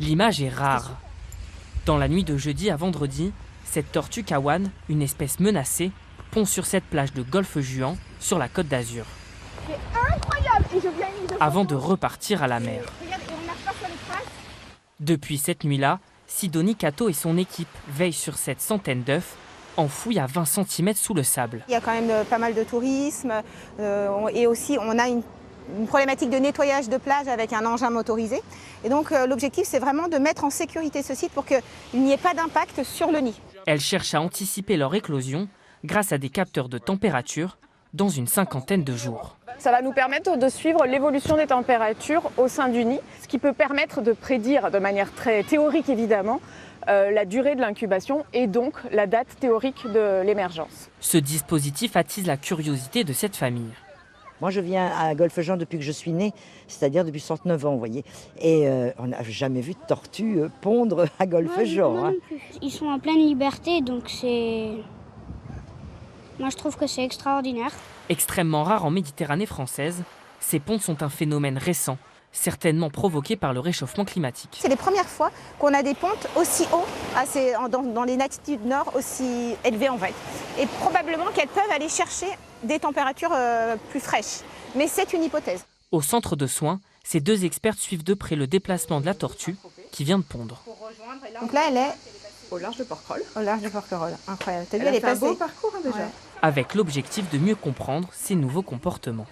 L'image est rare. Dans la nuit de jeudi à vendredi, cette tortue kawan, une espèce menacée, pond sur cette plage de golfe Juan, sur la Côte d'Azur. C'est incroyable. Et avant de repartir à la mer. Depuis cette nuit-là, Sidonie Cato et son équipe veillent sur cette centaine d'œufs, enfouis à 20 cm sous le sable. Il y a quand même pas mal de tourisme et aussi on a une problématique de nettoyage de plage avec un engin motorisé. Et donc l'objectif c'est vraiment de mettre en sécurité ce site pour qu'il n'y ait pas d'impact sur le nid. Elle cherche à anticiper leur éclosion grâce à des capteurs de température dans une cinquantaine de jours. Ça va nous permettre de suivre l'évolution des températures au sein du nid, ce qui peut permettre de prédire de manière très théorique évidemment la durée de l'incubation et donc la date théorique de l'émergence. Ce dispositif attise la curiosité de cette famille. Moi, je viens à Golfe-Jean depuis que je suis née, c'est-à-dire depuis 69 ans, vous voyez. Et on n'a jamais vu de tortue pondre à Golfe-Jean. Hein. Ils sont en pleine liberté, donc c'est... Moi, je trouve que c'est extraordinaire. Extrêmement rares en Méditerranée française, ces pontes sont un phénomène récent, certainement provoqué par le réchauffement climatique. C'est les premières fois qu'on a des pontes aussi haut, dans les latitudes nord, aussi élevées en fait. Et probablement qu'elles peuvent aller chercher des températures plus fraîches. Mais c'est une hypothèse. Au centre de soins, ces deux experts suivent de près le déplacement de la tortue qui vient de pondre. Donc là, elle est au large de Porquerolles. Au large de Porquerolles, incroyable. Elle a fait un beau parcours déjà. Avec l'objectif de mieux comprendre ces nouveaux comportements.